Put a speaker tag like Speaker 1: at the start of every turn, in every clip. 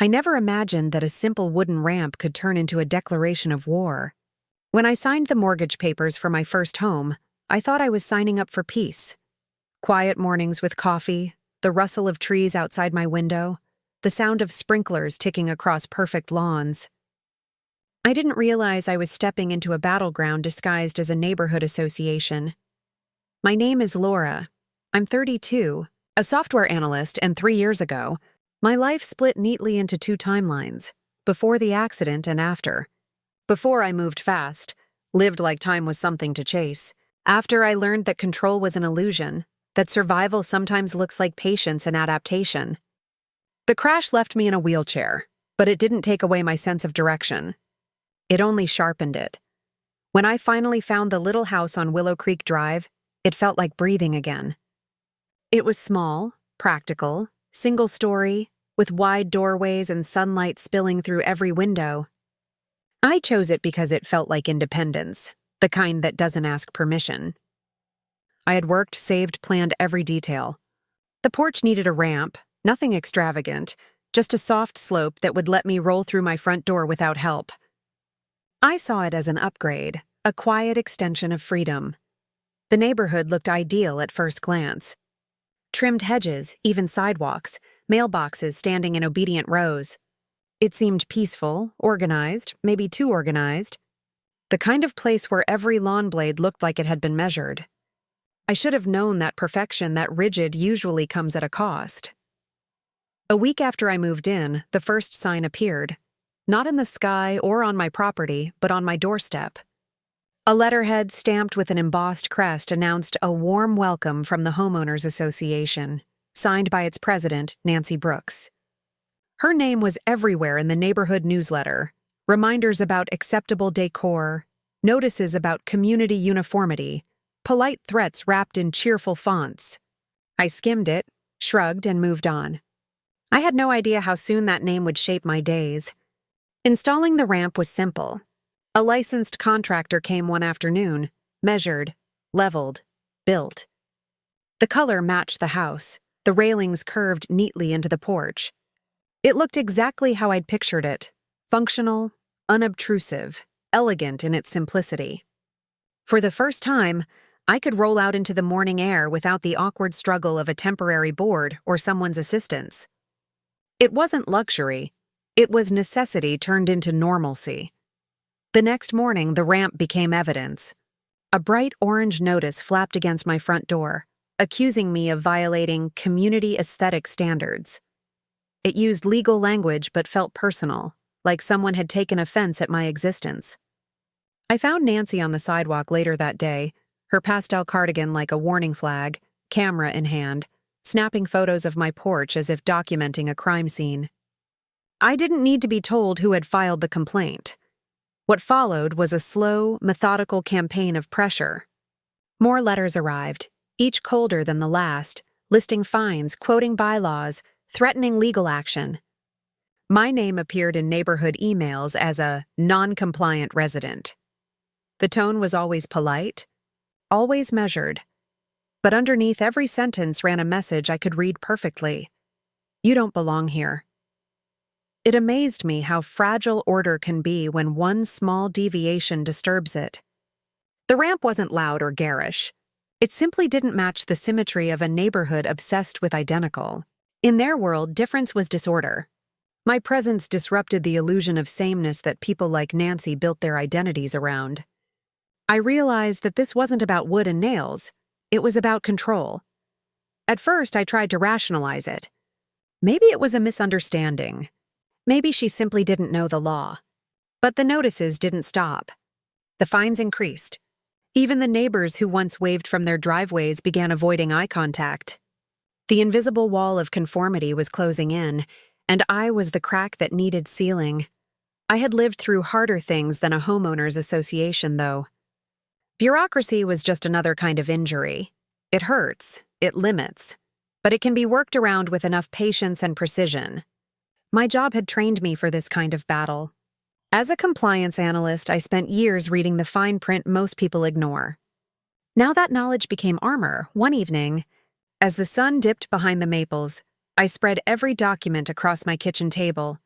Speaker 1: I never imagined that a simple wooden ramp could turn into a declaration of war. When I signed the mortgage papers for my first home, I thought I was signing up for peace. Quiet mornings with coffee, the rustle of trees outside my window, the sound of sprinklers ticking across perfect lawns. I didn't realize I was stepping into a battleground disguised as a neighborhood association. My name is Laura. I'm 32, a software analyst, and 3 years ago, my life split neatly into 2 timelines, before the accident and after. Before I moved fast, lived like time was something to chase. After I learned that control was an illusion, that survival sometimes looks like patience and adaptation. The crash left me in a wheelchair, but it didn't take away my sense of direction. It only sharpened it. When I finally found the little house on Willow Creek Drive, it felt like breathing again. It was small, practical, single-story, with wide doorways and sunlight spilling through every window. I chose it because it felt like independence, the kind that doesn't ask permission. I had worked, saved, planned every detail. The porch needed a ramp, nothing extravagant, just a soft slope that would let me roll through my front door without help. I saw it as an upgrade, a quiet extension of freedom. The neighborhood looked ideal at first glance. Trimmed hedges, even sidewalks, mailboxes standing in obedient rows. It seemed peaceful, organized, maybe too organized. The kind of place where every lawn blade looked like it had been measured. I should have known that perfection, that rigid, usually comes at a cost. A week after I moved in, the first sign appeared. Not in the sky or on my property, but on my doorstep. A letterhead stamped with an embossed crest announced a warm welcome from the Homeowners Association, signed by its president, Nancy Brooks. Her name was everywhere in the neighborhood newsletter, reminders about acceptable decor, notices about community uniformity, polite threats wrapped in cheerful fonts. I skimmed it, shrugged, and moved on. I had no idea how soon that name would shape my days. Installing the ramp was simple. A licensed contractor came one afternoon, measured, leveled, built. The color matched the house, the railings curved neatly into the porch. It looked exactly how I'd pictured it, functional, unobtrusive, elegant in its simplicity. For the first time, I could roll out into the morning air without the awkward struggle of a temporary board or someone's assistance. It wasn't luxury. It was necessity turned into normalcy. The next morning, the ramp became evidence. A bright orange notice flapped against my front door, accusing me of violating community aesthetic standards. It used legal language but felt personal, like someone had taken offense at my existence. I found Nancy on the sidewalk later that day, her pastel cardigan like a warning flag, camera in hand, snapping photos of my porch as if documenting a crime scene. I didn't need to be told who had filed the complaint. What followed was a slow, methodical campaign of pressure. More letters arrived, each colder than the last, listing fines, quoting bylaws, threatening legal action. My name appeared in neighborhood emails as a non-compliant resident. The tone was always polite, always measured, but underneath every sentence ran a message I could read perfectly. You don't belong here. It amazed me how fragile order can be when one small deviation disturbs it. The ramp wasn't loud or garish. It simply didn't match the symmetry of a neighborhood obsessed with identical. In their world, difference was disorder. My presence disrupted the illusion of sameness that people like Nancy built their identities around. I realized that this wasn't about wood and nails. It was about control. At first, I tried to rationalize it. Maybe it was a misunderstanding. Maybe she simply didn't know the law. But the notices didn't stop. The fines increased. Even the neighbors who once waved from their driveways began avoiding eye contact. The invisible wall of conformity was closing in, and I was the crack that needed sealing. I had lived through harder things than a homeowners association, though. Bureaucracy was just another kind of injury. It hurts, it limits, but it can be worked around with enough patience and precision. My job had trained me for this kind of battle. As a compliance analyst, I spent years reading the fine print most people ignore. Now that knowledge became armor. One evening, as the sun dipped behind the maples, I spread every document across my kitchen table,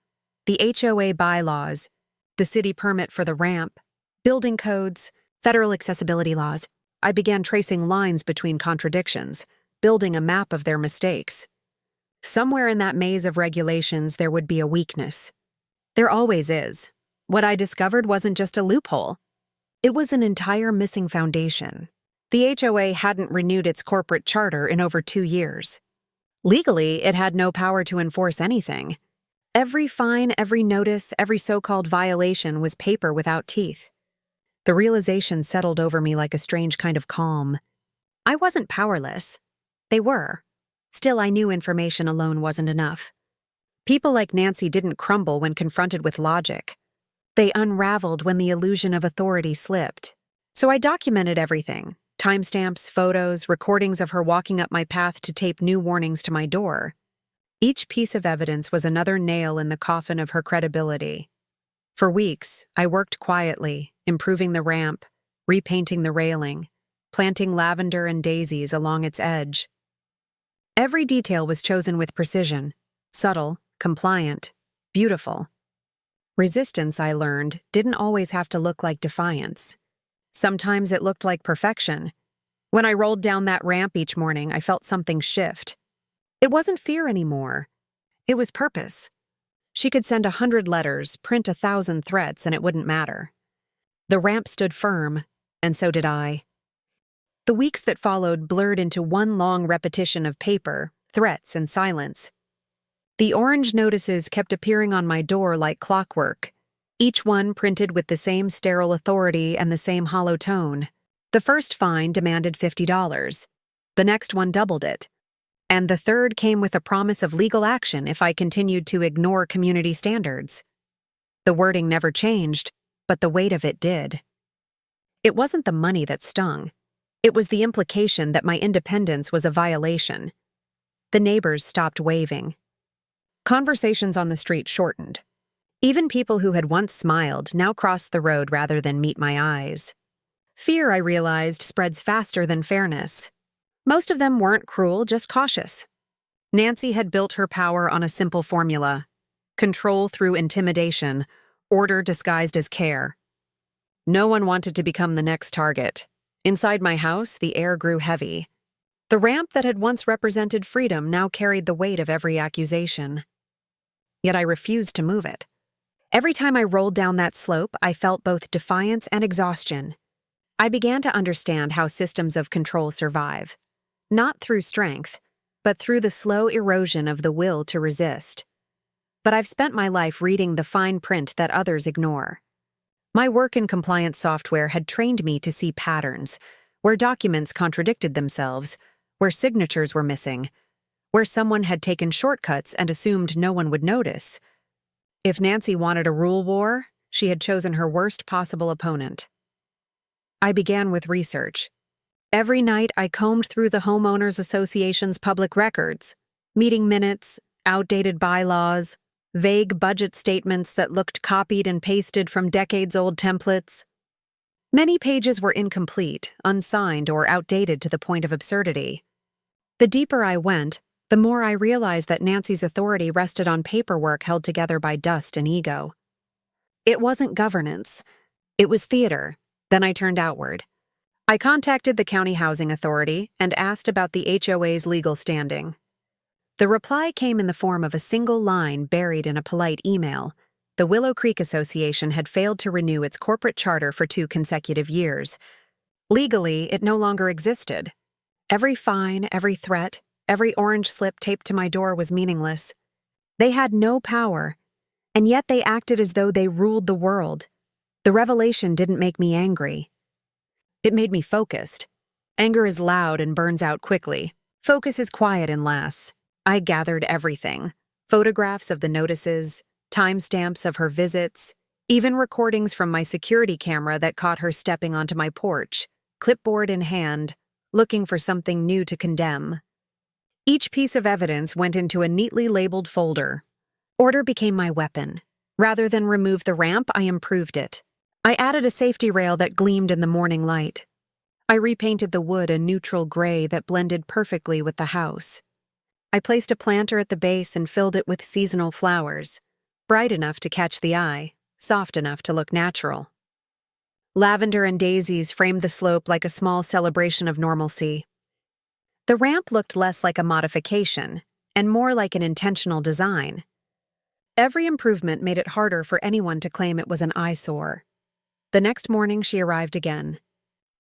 Speaker 1: The HOA bylaws, the city permit for the ramp, building codes, federal accessibility laws. I began tracing lines between contradictions, building a map of their mistakes. Somewhere in that maze of regulations, there would be a weakness. There always is. What I discovered wasn't just a loophole. It was an entire missing foundation. The HOA hadn't renewed its corporate charter in over 2 years. Legally, it had no power to enforce anything. Every fine, every notice, every so-called violation was paper without teeth. The realization settled over me like a strange kind of calm. I wasn't powerless. They were. Still, I knew information alone wasn't enough. People like Nancy didn't crumble when confronted with logic. They unraveled when the illusion of authority slipped. So I documented everything: timestamps, photos, recordings of her walking up my path to tape new warnings to my door. Each piece of evidence was another nail in the coffin of her credibility. For weeks, I worked quietly, improving the ramp, repainting the railing, planting lavender and daisies along its edge. Every detail was chosen with precision, subtle, compliant, beautiful. Resistance, I learned, didn't always have to look like defiance. Sometimes it looked like perfection. When I rolled down that ramp each morning, I felt something shift. It wasn't fear anymore. It was purpose. She could send 100 letters, print 1,000 threats, and it wouldn't matter. The ramp stood firm, and so did I. The weeks that followed blurred into one long repetition of paper, threats, and silence. The orange notices kept appearing on my door like clockwork, each one printed with the same sterile authority and the same hollow tone. The first fine demanded $50. The next one doubled it. And the third came with a promise of legal action if I continued to ignore community standards. The wording never changed, but the weight of it did. It wasn't the money that stung. It was the implication that my independence was a violation. The neighbors stopped waving. Conversations on the street shortened. Even people who had once smiled now crossed the road rather than meet my eyes. Fear, I realized, spreads faster than fairness. Most of them weren't cruel, just cautious. Nancy had built her power on a simple formula: control through intimidation, order disguised as care. No one wanted to become the next target. Inside my house, the air grew heavy. The ramp that had once represented freedom now carried the weight of every accusation. Yet I refused to move it. Every time I rolled down that slope, I felt both defiance and exhaustion. I began to understand how systems of control survive. Not through strength, but through the slow erosion of the will to resist. But I've spent my life reading the fine print that others ignore. My work in compliance software had trained me to see patterns, where documents contradicted themselves, where signatures were missing, where someone had taken shortcuts and assumed no one would notice. If Nancy wanted a rule war, she had chosen her worst possible opponent. I began with research. Every night I combed through the Homeowners Association's public records, meeting minutes, outdated bylaws, vague budget statements that looked copied and pasted from decades-old templates. Many pages were incomplete, unsigned, or outdated to the point of absurdity. The deeper I went, the more I realized that Nancy's authority rested on paperwork held together by dust and ego. It wasn't governance. It was theater. Then I turned outward. I contacted the County Housing Authority and asked about the HOA's legal standing. The reply came in the form of a single line buried in a polite email. The Willow Creek Association had failed to renew its corporate charter for 2 consecutive years. Legally, it no longer existed. Every fine, every threat, every orange slip taped to my door was meaningless. They had no power, and yet they acted as though they ruled the world. The revelation didn't make me angry. It made me focused. Anger is loud and burns out quickly. Focus is quiet and lasts. I gathered everything: photographs of the notices, timestamps of her visits, even recordings from my security camera that caught her stepping onto my porch, clipboard in hand, looking for something new to condemn. Each piece of evidence went into a neatly labeled folder. Order became my weapon. Rather than remove the ramp, I improved it. I added a safety rail that gleamed in the morning light. I repainted the wood a neutral gray that blended perfectly with the house. I placed a planter at the base and filled it with seasonal flowers. bright enough to catch the eye, soft enough to look natural. Lavender and daisies framed the slope like a small celebration of normalcy. The ramp looked less like a modification and more like an intentional design. Every improvement made it harder for anyone to claim it was an eyesore. The next morning she arrived again.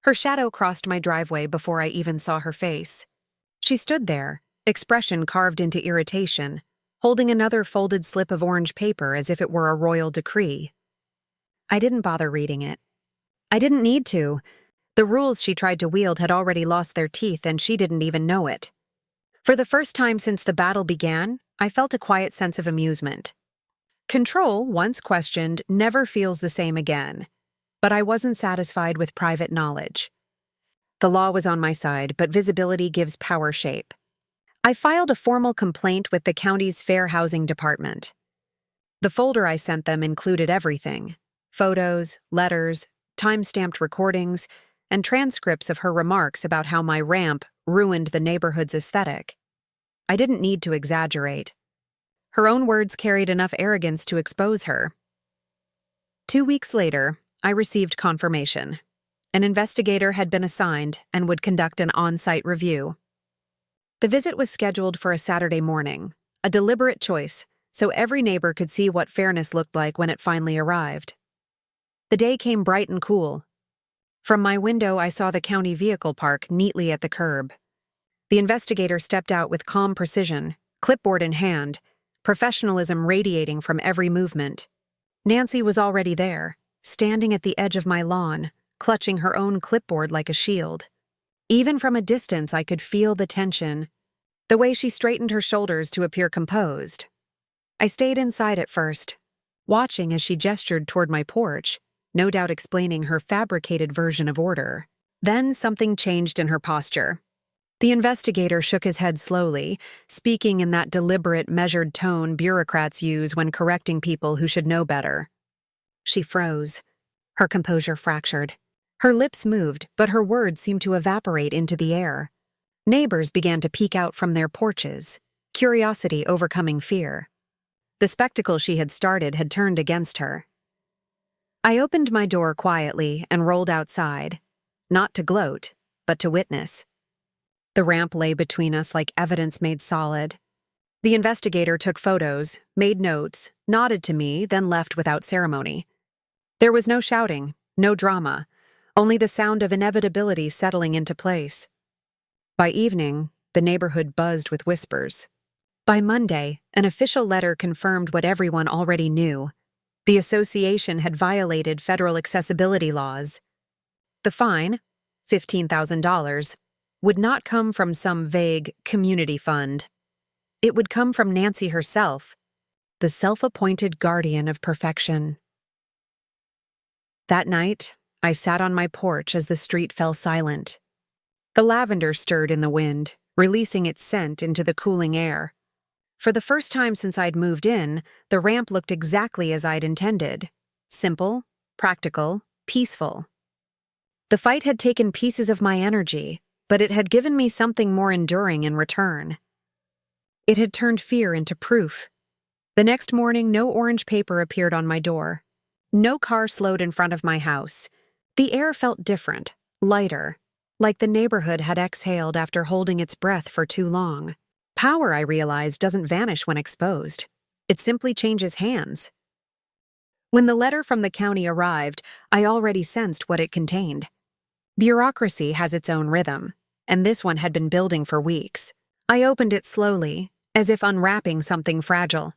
Speaker 1: Her shadow crossed my driveway before I even saw her face. She stood there, expression carved into irritation, holding another folded slip of orange paper as if it were a royal decree. I didn't bother reading it. I didn't need to. The rules she tried to wield had already lost their teeth and she didn't even know it. For the first time since the battle began, I felt a quiet sense of amusement. Control, once questioned, never feels the same again. But I wasn't satisfied with private knowledge. The law was on my side, but visibility gives power shape. I filed a formal complaint with the county's Fair Housing Department. The folder I sent them included everything: photos, letters, time-stamped recordings, and transcripts of her remarks about how my ramp ruined the neighborhood's aesthetic. I didn't need to exaggerate. Her own words carried enough arrogance to expose her. 2 weeks later, I received confirmation. An investigator had been assigned and would conduct an on-site review. The visit was scheduled for a Saturday morning, a deliberate choice, so every neighbor could see what fairness looked like when it finally arrived. The day came bright and cool. From my window, I saw the county vehicle park neatly at the curb. The investigator stepped out with calm precision, clipboard in hand, professionalism radiating from every movement. Nancy was already there, standing at the edge of my lawn, clutching her own clipboard like a shield. Even from a distance, I could feel the tension, the way she straightened her shoulders to appear composed. I stayed inside at first, watching as she gestured toward my porch, no doubt explaining her fabricated version of order. Then something changed in her posture. The investigator shook his head slowly, speaking in that deliberate, measured tone bureaucrats use when correcting people who should know better. She froze. Her composure fractured. Her lips moved, but her words seemed to evaporate into the air. Neighbors began to peek out from their porches, curiosity overcoming fear. The spectacle she had started had turned against her. I opened my door quietly and rolled outside, not to gloat, but to witness. The ramp lay between us like evidence made solid. The investigator took photos, made notes, nodded to me, then left without ceremony. There was no shouting, no drama, only the sound of inevitability settling into place. By evening, the neighborhood buzzed with whispers. By Monday, an official letter confirmed what everyone already knew. The association had violated federal accessibility laws. The fine, $15,000, would not come from some vague community fund. It would come from Nancy herself, the self-appointed guardian of perfection. That night, I sat on my porch as the street fell silent. The lavender stirred in the wind, releasing its scent into the cooling air. For the first time since I'd moved in, the ramp looked exactly as I'd intended. Simple, practical, peaceful. The fight had taken pieces of my energy, but it had given me something more enduring in return. It had turned fear into proof. The next morning, no orange paper appeared on my door. No car slowed in front of my house. The air felt different, lighter, like the neighborhood had exhaled after holding its breath for too long. Power, I realized, doesn't vanish when exposed. It simply changes hands. When the letter from the county arrived, I already sensed what it contained. Bureaucracy has its own rhythm, and this one had been building for weeks. I opened it slowly, as if unwrapping something fragile.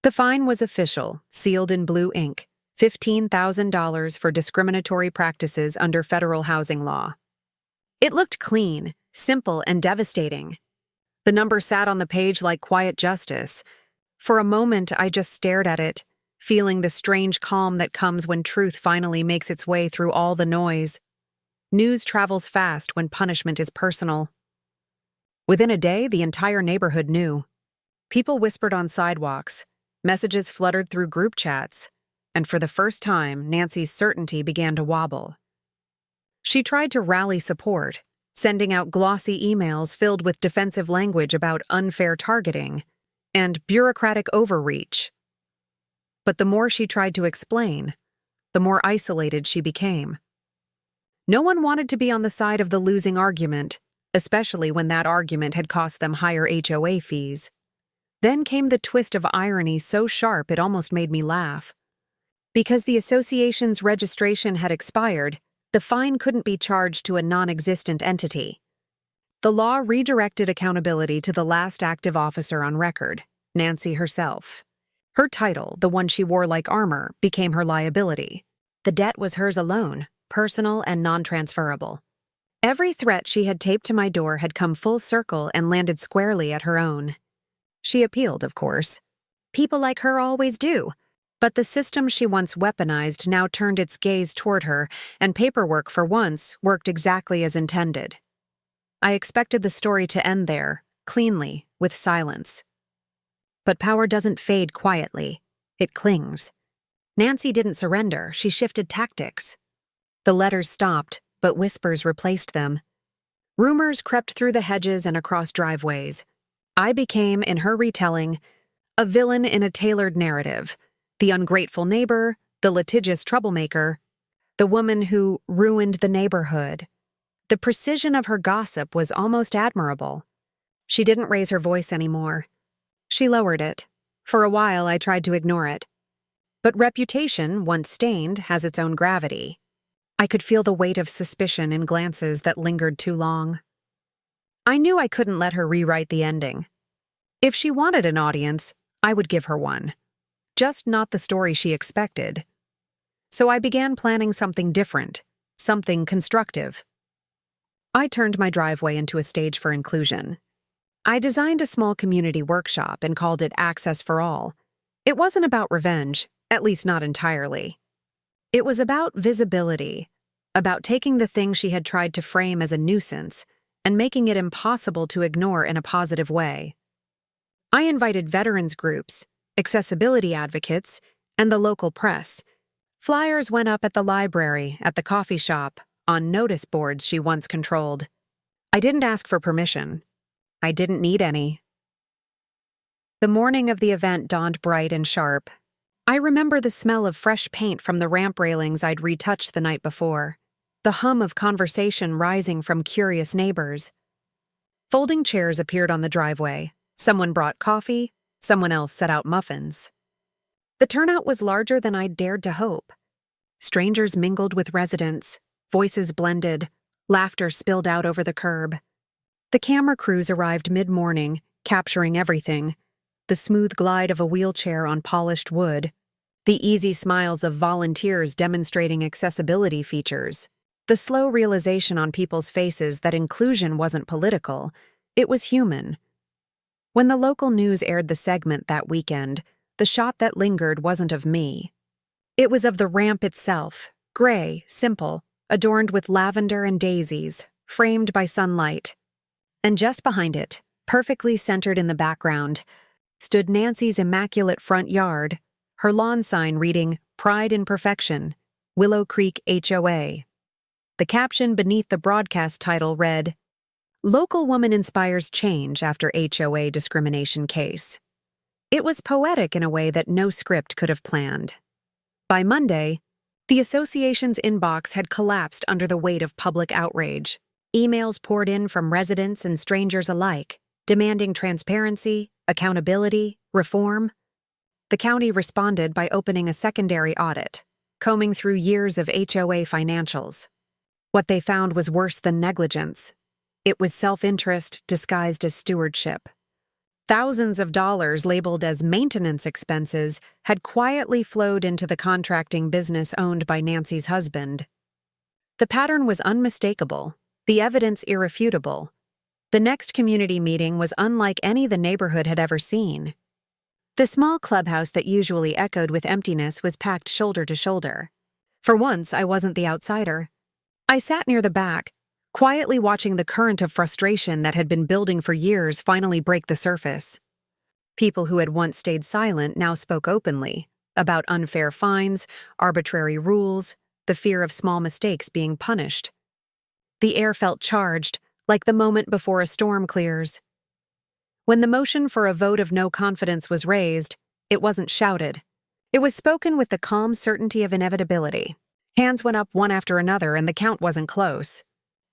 Speaker 1: The fine was official, sealed in blue ink. $15,000 for discriminatory practices under federal housing law. It looked clean, simple, and devastating. The number sat on the page like quiet justice. For a moment, I just stared at it, feeling the strange calm that comes when truth finally makes its way through all the noise. News travels fast when punishment is personal. Within a day, the entire neighborhood knew. People whispered on sidewalks, messages fluttered through group chats, and for the first time, Nancy's certainty began to wobble. She tried to rally support, sending out glossy emails filled with defensive language about unfair targeting and bureaucratic overreach. But the more she tried to explain, the more isolated she became. No one wanted to be on the side of the losing argument, especially when that argument had cost them higher HOA fees. Then came the twist of irony so sharp it almost made me laugh. Because the association's registration had expired, the fine couldn't be charged to a non-existent entity. The law redirected accountability to the last active officer on record, Nancy herself. Her title, the one she wore like armor, became her liability. The debt was hers alone, personal and non-transferable. Every threat she had taped to my door had come full circle and landed squarely at her own. She appealed, of course. People like her always do. But the system she once weaponized now turned its gaze toward her, and paperwork, for once, worked exactly as intended. I expected the story to end there, cleanly, with silence. But power doesn't fade quietly. It clings. Nancy didn't surrender, she shifted tactics. The letters stopped, but whispers replaced them. Rumors crept through the hedges and across driveways. I became, in her retelling, a villain in a tailored narrative. The ungrateful neighbor, the litigious troublemaker, the woman who ruined the neighborhood. The precision of her gossip was almost admirable. She didn't raise her voice anymore. She lowered it. For a while, I tried to ignore it. But reputation, once stained, has its own gravity. I could feel the weight of suspicion in glances that lingered too long. I knew I couldn't let her rewrite the ending. If she wanted an audience, I would give her one. Just not the story she expected. So I began planning something different, something constructive. I turned my driveway into a stage for inclusion. I designed a small community workshop and called it Access for All. It wasn't about revenge, at least not entirely. It was about visibility, about taking the thing she had tried to frame as a nuisance and making it impossible to ignore in a positive way. I invited veterans groups, accessibility advocates, and the local press. Flyers went up at the library, at the coffee shop, on notice boards she once controlled. I didn't ask for permission. I didn't need any. The morning of the event dawned bright and sharp. I remember the smell of fresh paint from the ramp railings I'd retouched the night before, the hum of conversation rising from curious neighbors. Folding chairs appeared on the driveway. Someone brought coffee, someone else set out muffins. The turnout was larger than I'd dared to hope. Strangers mingled with residents, voices blended, laughter spilled out over the curb. The camera crews arrived mid-morning, capturing everything: the smooth glide of a wheelchair on polished wood, the easy smiles of volunteers demonstrating accessibility features, the slow realization on people's faces that inclusion wasn't political, it was human. When the local news aired the segment that weekend, the shot that lingered wasn't of me. It was of the ramp itself, gray, simple, adorned with lavender and daisies, framed by sunlight. And just behind it, perfectly centered in the background, stood Nancy's immaculate front yard, her lawn sign reading "Pride in Perfection, Willow Creek HOA." The caption beneath the broadcast title read, "Local woman inspires change after HOA discrimination case." It was poetic in a way that no script could have planned. By Monday, the association's inbox had collapsed under the weight of public outrage. Emails poured in from residents and strangers alike, demanding transparency, accountability, reform. The county responded by opening a secondary audit, combing through years of HOA financials. What they found was worse than negligence. It was self-interest disguised as stewardship. Thousands of dollars labeled as maintenance expenses had quietly flowed into the contracting business owned by Nancy's husband. The pattern was unmistakable, the evidence irrefutable. The next community meeting was unlike any the neighborhood had ever seen. The small clubhouse that usually echoed with emptiness was packed shoulder to shoulder. For once, I wasn't the outsider. I sat near the back, quietly watching the current of frustration that had been building for years finally break the surface. People who had once stayed silent now spoke openly, about unfair fines, arbitrary rules, the fear of small mistakes being punished. The air felt charged, like the moment before a storm clears. When the motion for a vote of no confidence was raised, it wasn't shouted. It was spoken with the calm certainty of inevitability. Hands went up one after another, and the count wasn't close.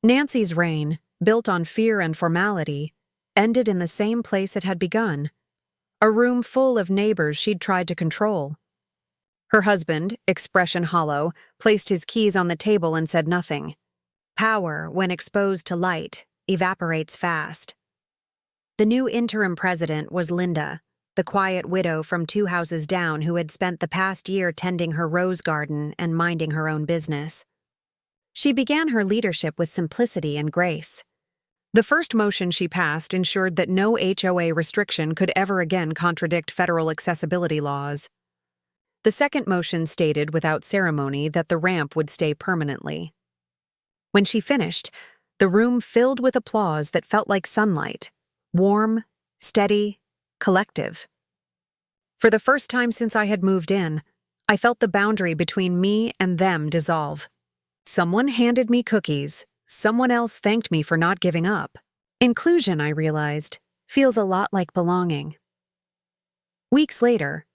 Speaker 1: Nancy's reign, built on fear and formality, ended in the same place it had begun, a room full of neighbors she'd tried to control. Her husband, expression hollow, placed his keys on the table and said nothing. Power, when exposed to light, evaporates fast. The new interim president was Linda, the quiet widow from 2 houses down who had spent the past year tending her rose garden and minding her own business. She began her leadership with simplicity and grace. The first motion she passed ensured that no HOA restriction could ever again contradict federal accessibility laws. The second motion stated without ceremony that the ramp would stay permanently. When she finished, the room filled with applause that felt like sunlight, warm, steady, collective. For the first time since I had moved in, I felt the boundary between me and them dissolve. Someone handed me cookies, someone else thanked me for not giving up. Inclusion, I realized, feels a lot like belonging. Weeks later,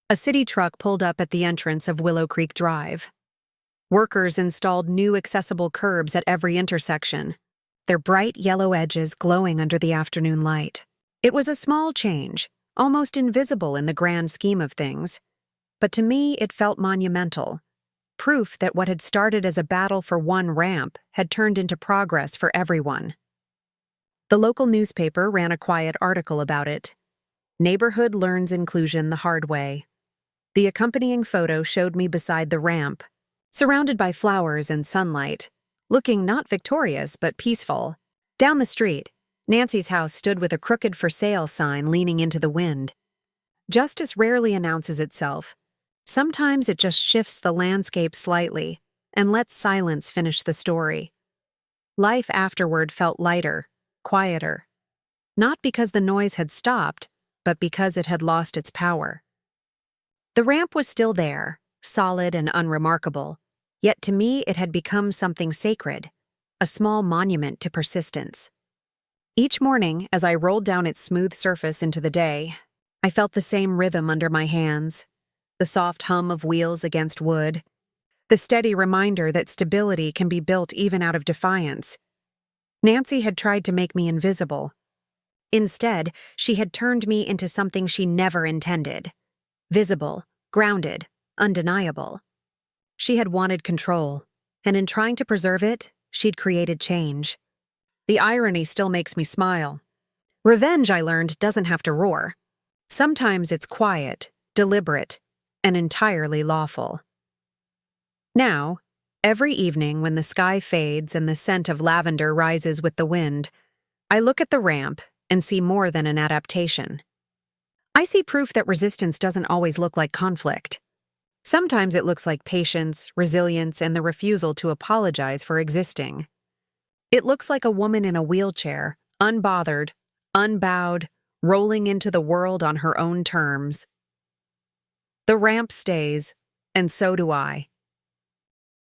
Speaker 1: a city truck pulled up at the entrance of Willow Creek Drive. Workers installed new accessible curbs at every intersection, their bright yellow edges glowing under the afternoon light. It was a small change, almost invisible in the grand scheme of things, but to me it felt monumental, proof that what had started as a battle for one ramp had turned into progress for everyone. The local newspaper ran a quiet article about it. Neighborhood learns inclusion the hard way. The accompanying photo showed me beside the ramp, surrounded by flowers and sunlight, looking not victorious but peaceful. Down the street, Nancy's house stood with a crooked for sale sign leaning into the wind. Justice rarely announces itself. Sometimes it just shifts the landscape slightly and lets silence finish the story. Life afterward felt lighter, quieter. Not because the noise had stopped, but because it had lost its power. The ramp was still there, solid and unremarkable, yet to me it had become something sacred, a small monument to persistence. Each morning, as I rolled down its smooth surface into the day, I felt the same rhythm under my hands, the soft hum of wheels against wood, the steady reminder that stability can be built even out of defiance. Nancy had tried to make me invisible. Instead, she had turned me into something she never intended. Visible, grounded, undeniable. She had wanted control, and in trying to preserve it, she'd created change. The irony still makes me smile. Revenge, I learned, doesn't have to roar. Sometimes it's quiet, deliberate, and entirely lawful. Now, every evening when the sky fades and the scent of lavender rises with the wind, I look at the ramp and see more than an adaptation. I see proof that resistance doesn't always look like conflict. Sometimes it looks like patience, resilience, and the refusal to apologize for existing. It looks like a woman in a wheelchair, unbothered, unbowed, rolling into the world on her own terms. The ramp stays, and so do I.